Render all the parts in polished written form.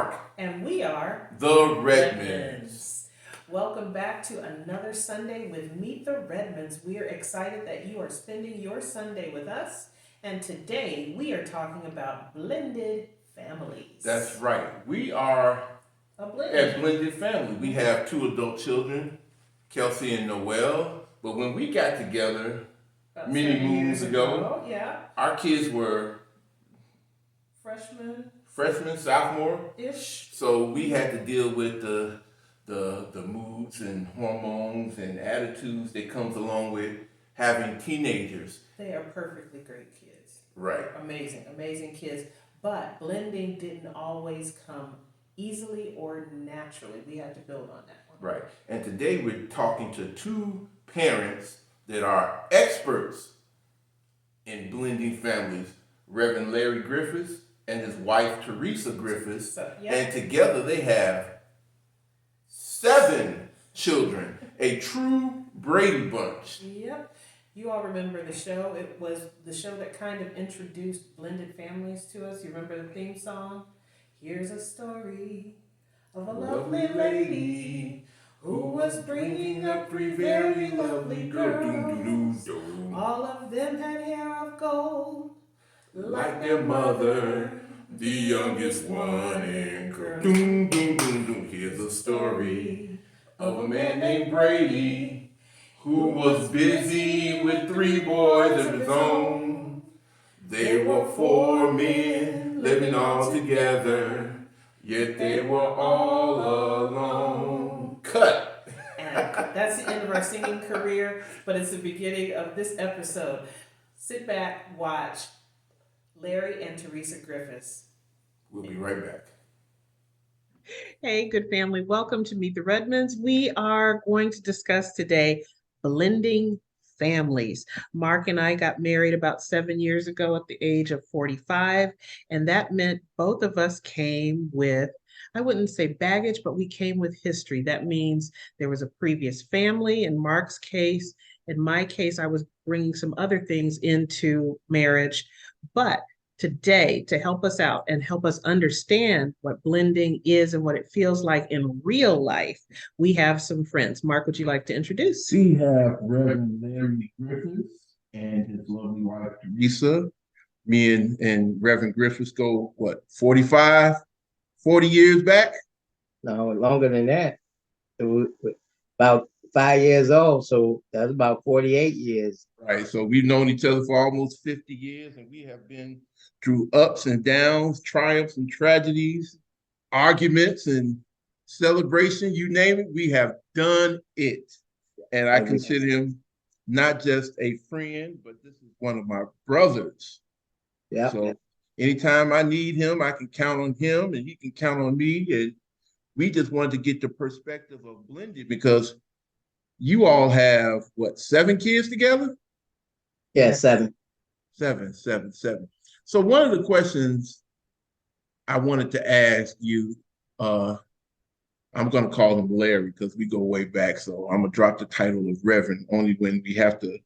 Mark. And we are The Redmonds. Redmonds. Welcome back to another Sunday with Meet the Redmonds. We are excited that you are spending your Sunday with us. And today we are talking about blended families. That's right. We are a a blended family. We have two adult children, Kelsey and Noel. But when we got together About many 7 moons years ago, yeah, our kids were freshman, sophomore ish. So we had to deal with the moods and hormones and attitudes that comes along with having teenagers. They are perfectly great kids. Right. Amazing, amazing kids. But blending didn't always come easily or naturally. We had to build on that one. Right. And today we're talking to two parents that are experts in blending families, Reverend Larry Griffis and his wife Theresa Griffis. And together they have 7 children, a true Brady Bunch. Yep. You all remember the show. It was the show that kind of introduced blended families to us. You remember the theme song? Here's a story of a lovely lady who was bringing up 3 very lovely girls. All of them had hair of gold, like their mother, the youngest one in girl. Doom, doom, doom, doom. Here's a story of a man named Brady who was busy with 3 boys of his own. They were 4 men living all together, yet they were all alone. Cut. And that's the end of our singing career, but it's the beginning of this episode. Sit back, watch Larry and Theresa Griffis. We'll be right back. Hey, good family. Welcome to Meet the Redmonds. We are going to discuss today blending families. Mark and I got married about 7 years ago at the age of 45, and that meant both of us came with, I wouldn't say baggage, but we came with history. That means there was a previous family. In Mark's case, in my case, I was bringing some other things into marriage, but today, to help us out and help us understand what blending is and what it feels like in real life, we have some friends. Mark, would you like to introduce? We have Reverend Larry Griffis and his lovely wife Theresa. Me and Reverend Griffis go, 45, 40 years back? No, longer than that. It was about 5 years old, so that's about 48 years. Right, so we've known each other for almost 50 years, and we have been through ups and downs, triumphs and tragedies, arguments and celebration, you name it, we have done it. And I consider him not just a friend, but this is one of my brothers. Yeah. So anytime I need him, I can count on him, and he can count on me. And we just wanted to get the perspective of blended because you all have, 7 kids together? Yeah, 7. Seven. So one of the questions I wanted to ask you, I'm going to call him Larry because we go way back. So I'm going to drop the title of Reverend only when we have to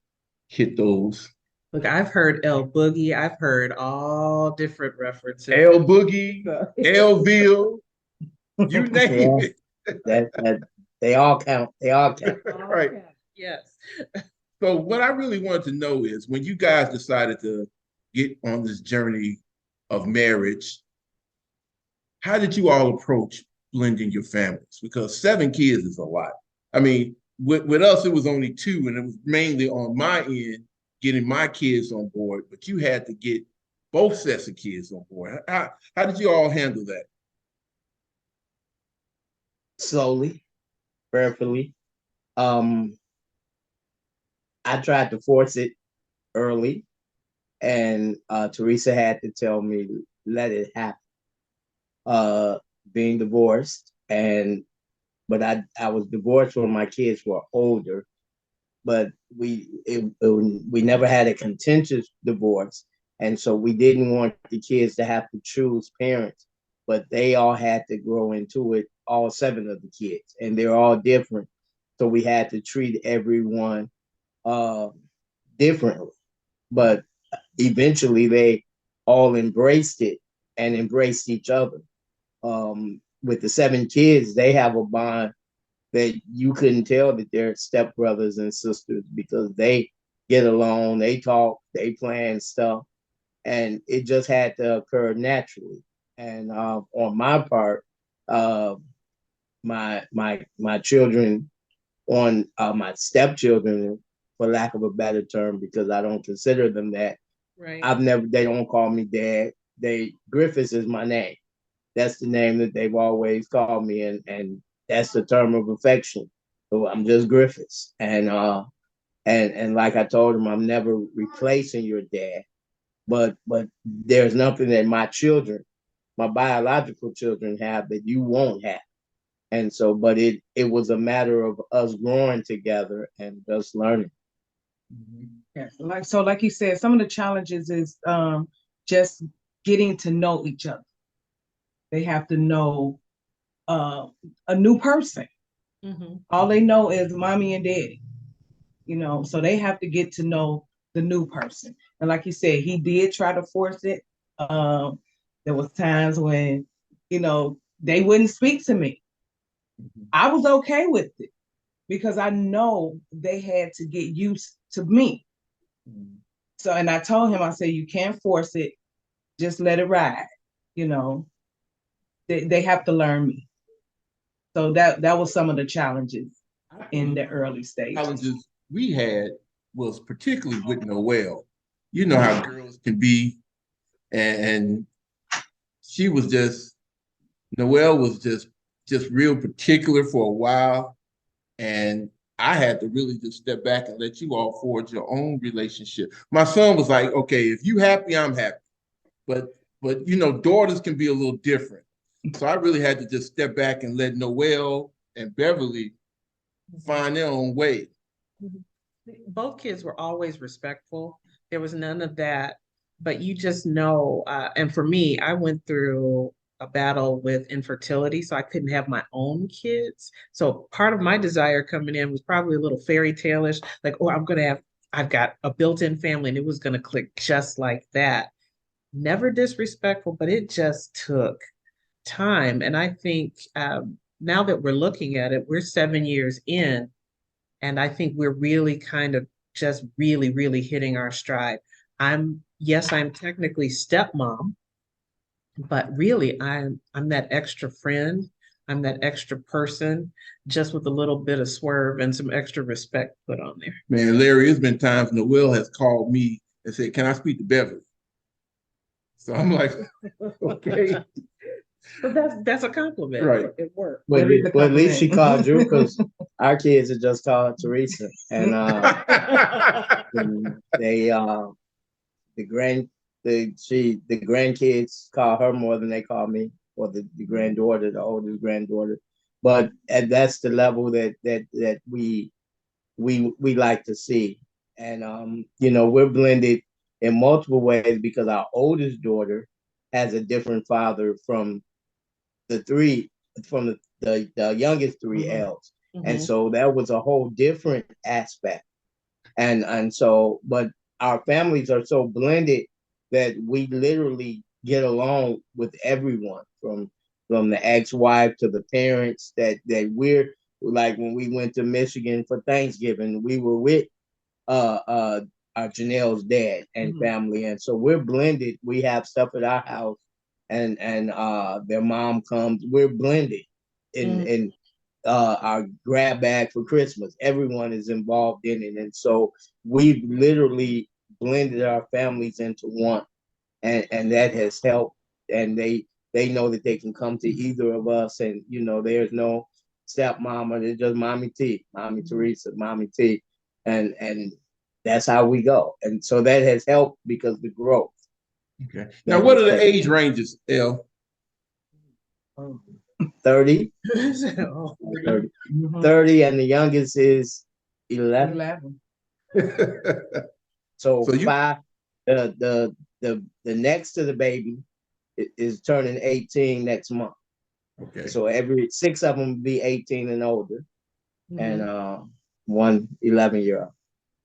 hit those. Look, I've heard El Boogie. I've heard all different references. El Boogie, Elville, you name it. That they all count. They all count. Right. Yes. So what I really wanted to know is when you guys decided to get on this journey of marriage, how did you all approach blending your families? Because 7 kids is a lot. I mean, with us, it was only 2, and it was mainly on my end getting my kids on board, but you had to get both sets of kids on board. How did you all handle that? Slowly, prayerfully. I tried to force it early, and Theresa had to tell me, let it happen. Being divorced, but I was divorced when my kids were older, but we never had a contentious divorce, and so we didn't want the kids to have to choose parents, but they all had to grow into it, all 7 of the kids, and they're all different, so we had to treat everyone differently, but eventually they all embraced it and embraced each other. with the 7 kids, they have a bond that you couldn't tell that they're stepbrothers and sisters because they get along, they talk, they plan stuff, and it just had to occur naturally. And on my part, uh, my children, on my stepchildren, for lack of a better term, because I don't consider them that. Right. They don't call me dad. Griffis is my name. That's the name that they've always called me, and that's the term of affection. So I'm just Griffis. And like I told him, I'm never replacing your dad. But there's nothing that my children, my biological children, have that you won't have. And so, but it was a matter of us growing together and just learning. Yeah, like you said, some of the challenges is just getting to know each other. They have to know a new person. Mm-hmm. All they know is mommy and daddy, so they have to get to know the new person. And like you said, he did try to force it. There was times when, they wouldn't speak to me. I was okay with it because I know they had to get used to me. So, and I told him, I said, you can't force it. Just let it ride. They have to learn me. So that was some of the challenges in the early stages. Challenges we had was particularly with Noelle. You know how girls can be, and she was Noelle was just real particular for a while, and I had to really just step back and let you all forge your own relationship. My son was like, okay, if you happy, I'm happy. But daughters can be a little different. So I really had to just step back and let Noelle and Beverly find their own way. Both kids were always respectful. There was none of that, but you just know, and for me, I went through a battle with infertility, so I couldn't have my own kids. So part of my desire coming in was probably a little fairy tale-ish, like, oh, I've got a built-in family, and it was going to click just like that. Never disrespectful, but it just took time. And I think now that we're looking at it, we're 7 years in, and I think we're really kind of just really, really hitting our stride. Yes, I'm technically stepmom, but really I'm that extra friend. I'm that extra person, just with a little bit of swerve and some extra respect put on there. Man, Larry, it's been times Noelle has called me and said, "Can I speak to Beverly?" So I'm like, okay. But that's a compliment. Right. It worked. Well, at least she called you, because our kids are just called Theresa. And they the grandkids call her more than they call me, or the granddaughter, the oldest granddaughter. But that's the level that we like to see. And we're blended in multiple ways because our oldest daughter has a different father from the youngest three L's. Mm-hmm. And so that was a whole different aspect. And so, but our families are so blended that we literally get along with everyone, from the ex-wife to the parents, that we're like, when we went to Michigan for Thanksgiving, we were with our Janelle's dad and family. And so we're blended. We have stuff at our house, and their mom comes. We're blended in our grab bag for Christmas. Everyone is involved in it. And so we've literally blended our families into one. And that has helped. And they know that they can come to either of us, and there's no stepmama. There's just Mommy T, Mommy Theresa, Mommy T. And that's how we go. And so that has helped because the growth. Okay. Now, what are the age ranges, L? 30. 30. 30, and the youngest is 11. So So you, 5, the next to the baby is turning 18 next month. okay. So every 6 of them will be 18 and older, Mm-hmm. and one 11-year-old.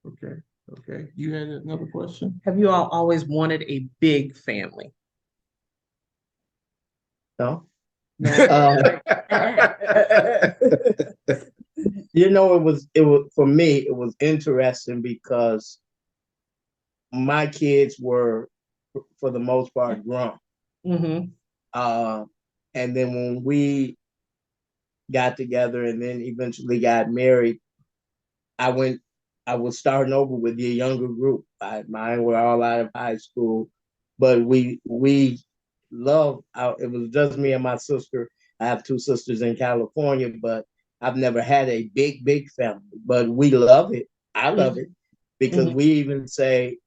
Okay. Okay. You had another question? Have you all always wanted a big family? No? You know, it was for me, it was interesting because my kids were, for the most part, grown. Mm-hmm. And then when we got together and then eventually got married, I went, I was starting over with the younger group. Mine were all out of high school, but we loved. It was just me and my sister. I have two sisters in California, but I've never had a big family. But we love it. I love it because Mhm. we even say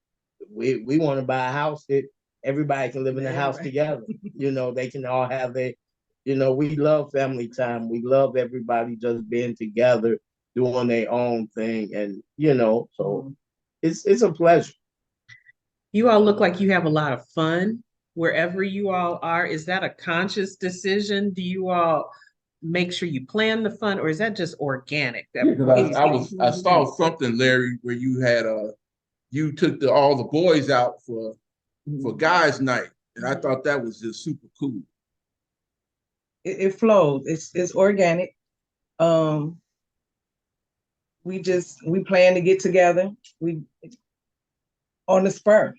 we want to buy a house that everybody can live in the house together. You know, they can all have a, you know, we love family time. We love everybody just being together, doing their own thing. And, you know, so it's a pleasure. You all look like you have a lot of fun wherever you all are. Is that a conscious decision? Do you all make sure you plan the fun, or is that just organic? That Because boys I saw something, Larry, where you had you took all the boys out for guys' night, and I thought that was just super cool. It flows. It's organic. Um, we plan to get together. We on the spur,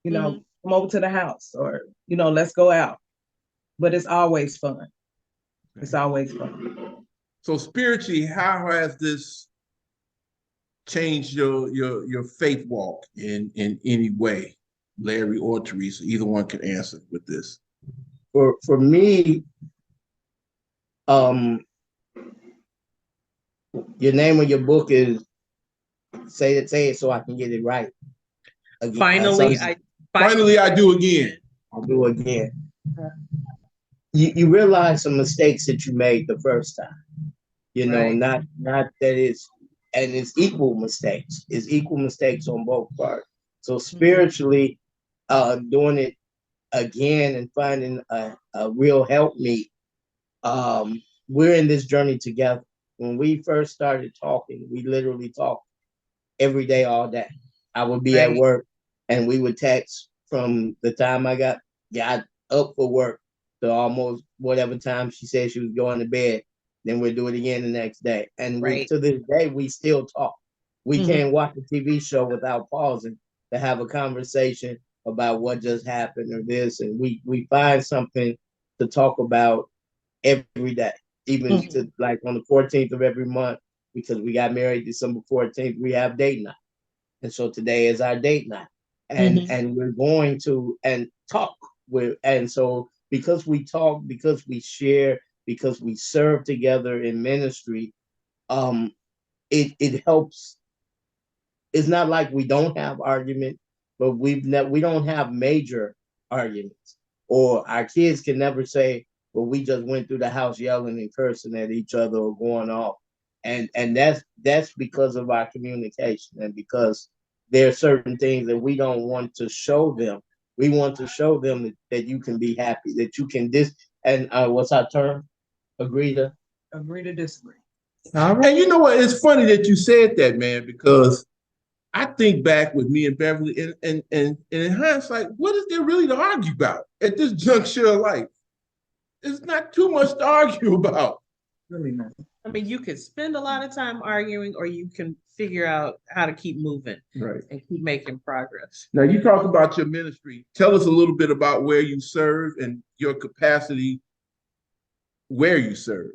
Mhm. come over to the house or let's go out. But it's always fun. It's always fun. So spiritually, how has this changed your faith walk in any way, Larry or Theresa? Either one can answer with this. For me, um, your name of your book is, say it so I can get it right. Again, Finally, finally I do again. I'll do it again. You realize some mistakes that you made the first time. You know, Right. not that it's equal mistakes. It's equal mistakes on both parts. So spiritually, doing it again and finding a real help me. We're in this journey together. When we first started talking, we literally talked every day, all day. I would be at Right. work and we would text from the time I got up for work to almost whatever time she said she was going to bed. Then we'll do it again the next day. And Right. to this day, we still talk. We Mhm. can't watch a TV show without pausing to have a conversation about what just happened or this. And we find something to talk about every day, even Mhm. to like on the 14th of every month, because we got married December 14th, we have date night. And so today is our date night. Mhm. And we're going to and talk with, and so because we talk, because we share, because we serve together in ministry, um, it helps. It's not like we don't have arguments, but we don't have major arguments. Or our kids can never say, well, we just went through the house yelling and cursing at each other or going off. And that's because of our communication and because there are certain things that we don't want to show them. We want to show them that you can be happy, that you can and what's our term? Agree to Agree to disagree. All right. And you know what? It's funny that you said that, man, because I think back with me and Beverly, and in hindsight, what is there really to argue about at this juncture of life? There's not too much to argue about. Really not. I mean, you could spend a lot of time arguing, or you can figure out how to keep moving Right. and keep making progress. Now, you talk about your ministry. Tell us a little bit about where you serve and your capacity where you serve.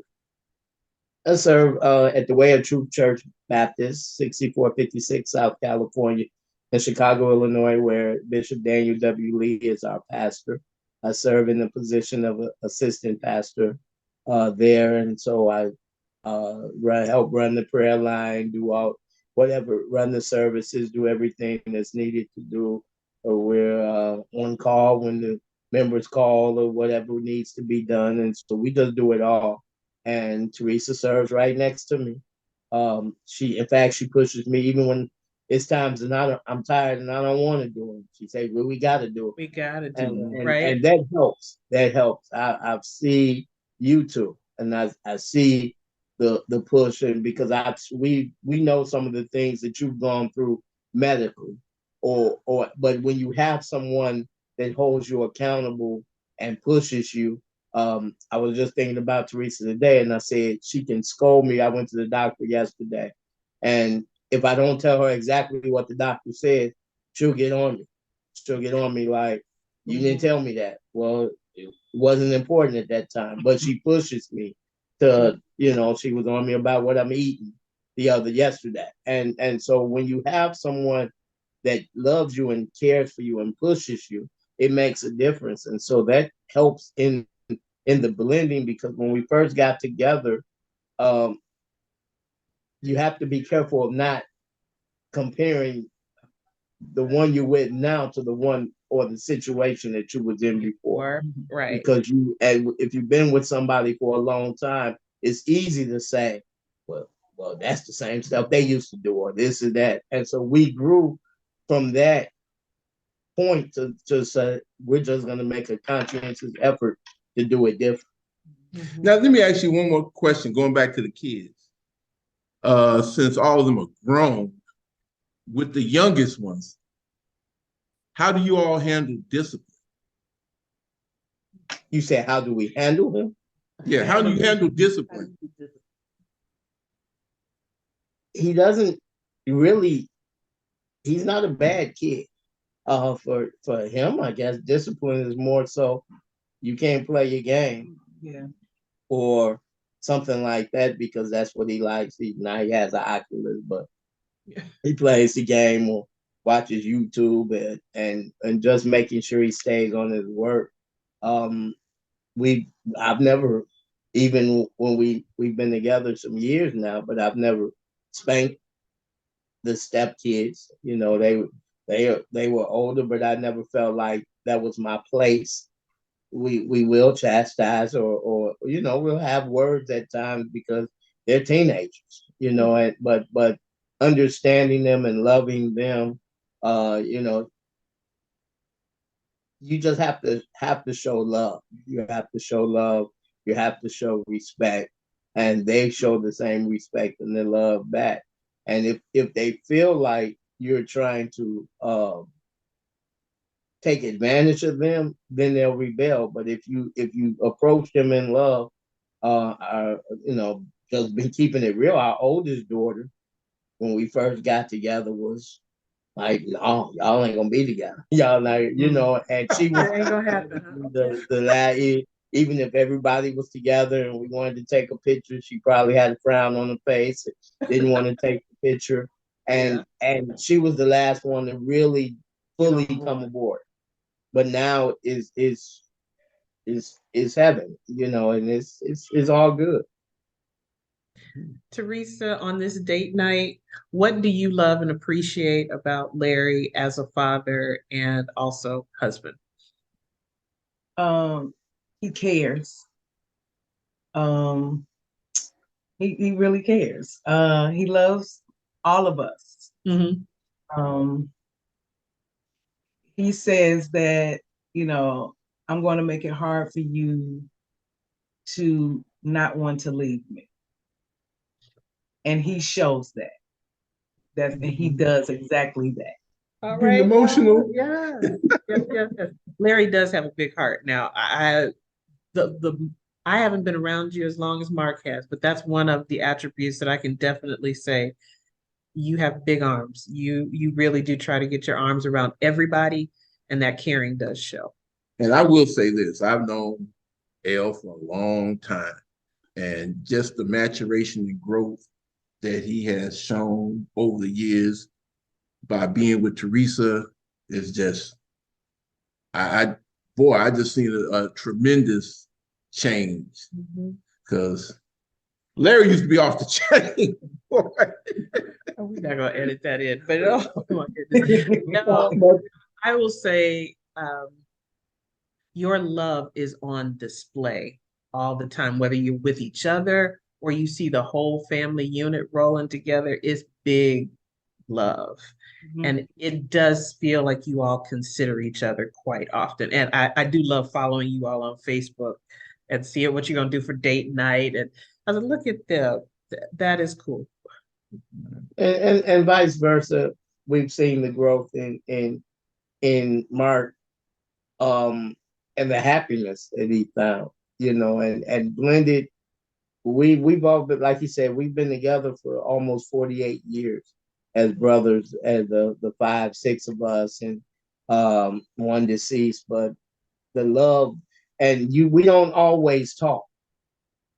I serve at the Way of Truth Church Baptist, 6456 South California, in Chicago, Illinois, where Bishop Daniel W. Lee is our pastor. I serve in the position of assistant pastor there, and so I help run the prayer line, do all whatever, run the services, do everything that's needed to do. We're on call when the members call or whatever needs to be done, and so we just do it all. And Theresa serves right next to me. In fact, she pushes me even when it's times and I'm tired and I don't want to do it. She says, "Well, we got to do it," We gotta do and it, and, right? and that helps. That helps. I see you too, and I see the push, and because we know some of the things that you've gone through medically, or but when you have someone that holds you accountable and pushes you, I was just thinking about Theresa today, and I said she can scold me. I went to the doctor yesterday, and if I don't tell her exactly what the doctor said, she'll get on me. She'll get on me like, you didn't tell me that. Well, it wasn't important at that time, but she pushes me to, she was on me about what I'm eating yesterday. And so when you have someone that loves you and cares for you and pushes you, it makes a difference. And so that helps in the blending, because when we first got together, you have to be careful of not comparing the one you're with now to the one or the situation that you was in before. Right. Because if you've been with somebody for a long time, it's easy to say, well, that's the same stuff they used to do, or this or that. And so we grew from that point to say, we're just going to make a conscientious effort to do it different. Now, let me ask you one more question, going back to the kids. Since all of them are grown, with the youngest ones, how do you all handle discipline? You said, how do we handle him? Yeah, how do you handle discipline? He doesn't really, he's not a bad kid. For him, I guess discipline is more so you can't play your game. Yeah. Or something like that, because that's what he likes. Now he has an Oculus, but he plays the game or watches YouTube and just making sure he stays on his work. I've never, even when we've been together some years now, but I've never spanked the stepkids. They were older, but I never felt like that was my place. We will chastise or we'll have words at times because they're teenagers, but understanding them and loving them, you just have to show love. You have to show love. You have to show respect, and they show the same respect and the love back. And if they feel like you're trying to take advantage of them, then they'll rebel. But if you approach them in love, just been keeping it real. Our oldest daughter, when we first got together, was like, no, y'all ain't gonna be together. Y'all like, and she was ain't gonna happen. the last, even if everybody was together and we wanted to take a picture, she probably had a frown on her face, didn't want to take the picture. And she was the last one to really fully come aboard. But now is heaven, and it's all good. Theresa, on this date night, what do you love and appreciate about Larry as a father and also husband? He cares. He really cares. He loves all of us. Mm-hmm. He says that, I'm going to make it hard for you to not want to leave me. And he shows that. And he does exactly that. All Getting right. emotional. Yeah. Yes. Larry does have a big heart. Now, I haven't been around you as long as Marq has, but that's one of the attributes that I can definitely say. You have big arms. You really do try to get your arms around everybody, and that caring does show. And I will say this, I've known L for a long time, and just the maturation and growth that he has shown over the years by being with Theresa is just, I just seen a tremendous change, because Larry used to be off the chain. Oh, we're not gonna edit that in, but oh my goodness. No, I will say your love is on display all the time, whether you're with each other or you see the whole family unit rolling together. It's big love. And it does feel like you all consider each other quite often. And I do love following you all on Facebook and seeing what you're going to do for date night. And I said, look at them. That is cool. And vice versa. We've seen the growth in Marq, and the happiness that he found, and blended. We've all been, like you said, we've been together for almost 48 years as brothers, as the five, six of us, and one deceased. But the love, and we don't always talk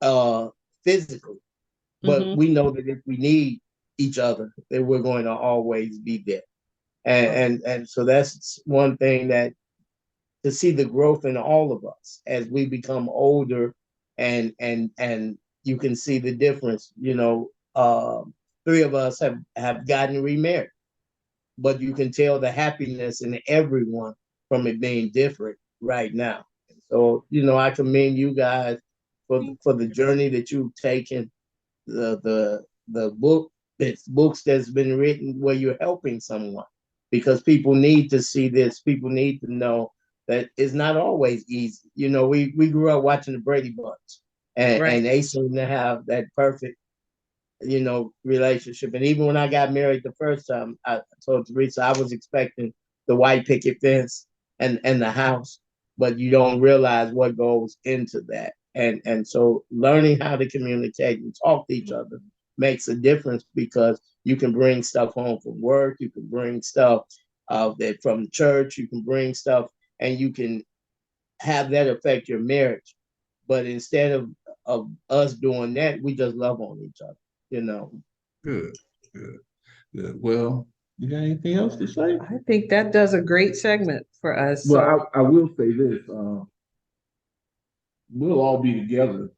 uh physically, but Mhm. we know that if we need each other, that we're going to always be there. And so that's one thing, that to see the growth in all of us as we become older, and you can see the difference. Three of us have gotten remarried, but you can tell the happiness in everyone from it being different right now. So, I commend you guys for the journey that you've taken, the books that's been written where you're helping someone, because people need to see this. People need to know that it's not always easy. We grew up watching the Brady Bunch, and Right. they seem to have that perfect relationship. And even when I got married the first time, I told Theresa I was expecting the white picket fence and the house, but you don't realize what goes into that. And so learning how to communicate and talk to each other makes a difference, because you can bring stuff home from work, you can bring stuff that from church, you can bring stuff, and you can have that affect your marriage. But instead of us doing that, we just love on each other. Good, good, good. Well, you got anything else to say? I think that does a great segment for us. Well, I will say this. We'll all be together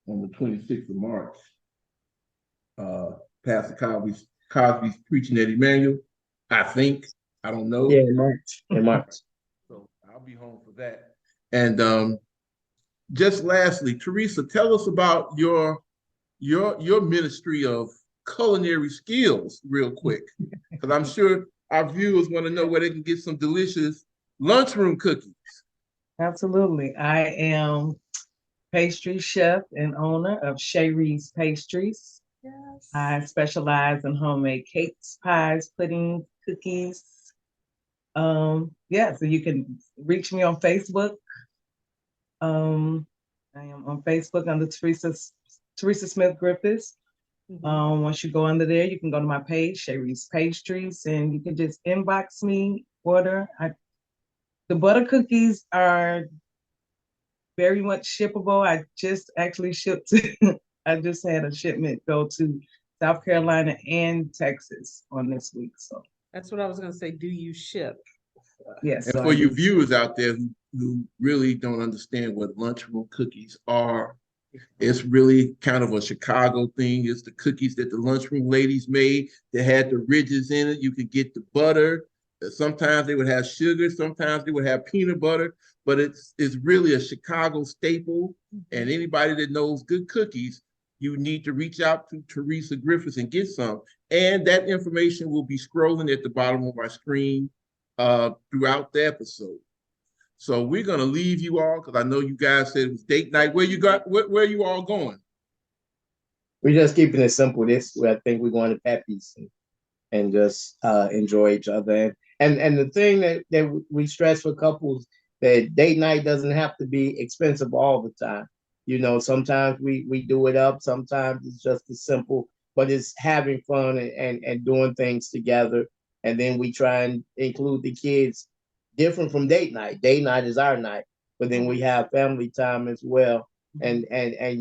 on the 26th of March. Pastor Cosby's preaching at Emmanuel, I think. I don't know. Yeah, in March. So I'll be home for that. And just lastly, Theresa, tell us about your ministry of culinary skills real quick, because I'm sure our viewers want to know where they can get some delicious lunchroom cookies. Absolutely. I am pastry chef and owner of Shayree's Pastries. Yes. I specialize in homemade cakes, pies, puddings, cookies. So you can reach me on Facebook. I am on Facebook under Theresa Smith Griffis. Once you go under there, you can go to my page, Shayree's Pastries, and you can just inbox me, order. The butter cookies are very much shippable. I just actually shipped. I just had a shipment go to South Carolina and Texas on this week. So That's what I was going to say. Do you ship? yes. And So for you viewers out there who really don't understand what lunchroom cookies are, it's really kind of a Chicago thing. It's the cookies that the lunchroom ladies made that had the ridges in it. You could get the butter. Sometimes they would have sugar. Sometimes they would have peanut butter. But it's really a Chicago staple. And anybody that knows good cookies, you need to reach out to Theresa Griffis and get some. And that information will be scrolling at the bottom of our screen throughout the episode. So we're gonna leave you all, because I know you guys said it was date night. Where you all going? We're just keeping it simple. I think we're going to Pepe's and just enjoy each other. And the thing that we stress for couples, that date night doesn't have to be expensive all the time. Sometimes we do it up. Sometimes it's just as simple, but it's having fun and doing things together. And then we try and include the kids, different from date night. Date night is our night, but then we have family time as well. And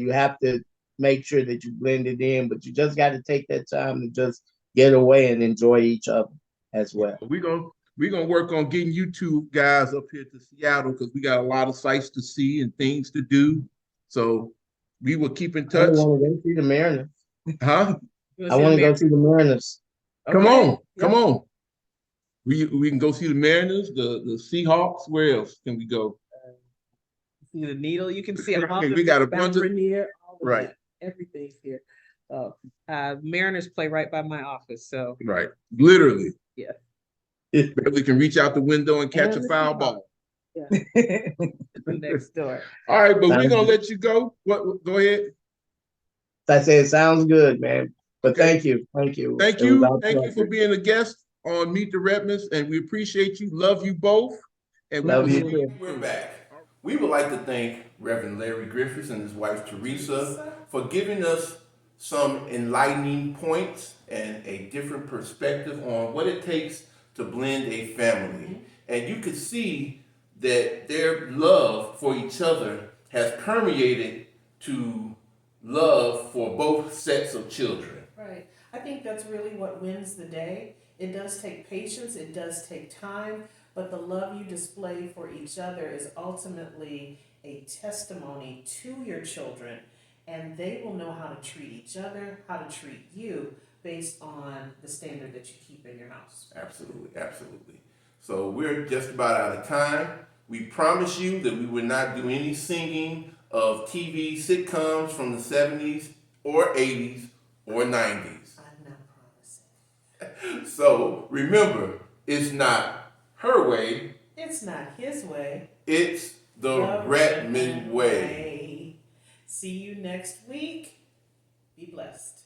you have to make sure that you blend it in, but you just got to take that time to just get away and enjoy each other as well. We're gonna work on getting you two guys up here to Seattle, because we got a lot of sights to see and things to do. So we will keep in touch. I want to go see the Mariners. Huh? I want to go see the Mariners. Come Okay. on, come on. We can go see the Mariners, the Seahawks. Where else can we go? See the needle. You can see We got a bunch of here. All of right. that. Everything's here. Mariners play right by my office. So Right, literally. yeah. Beverly can reach out the window and catch And a the foul Seahawks. ball. Next door. All right, but we're gonna let you go. Go ahead. I said, sounds good, man. But Okay. thank you. Thank you for being a guest on Meet the Redmonds, and we appreciate you. Love you both. And Love we you will too. we're back. We would like to thank Reverend Larry Griffis and his wife Theresa for giving us some enlightening points and a different perspective on what it takes to blend a family. And you could see that their love for each other has permeated to love for both sets of children. Right. I think that's really what wins the day. It does take patience, it does take time, but the love you display for each other is ultimately a testimony to your children, and they will know how to treat each other, how to treat you based on the standard that you keep in your house. Absolutely, absolutely. So we're just about out of time. We promise you that we will not do any singing of TV sitcoms from the 70s or 80s or 90s. I'm not promising. So remember, it's not her way. It's not his way. It's the Redmond way. See you next week. Be blessed.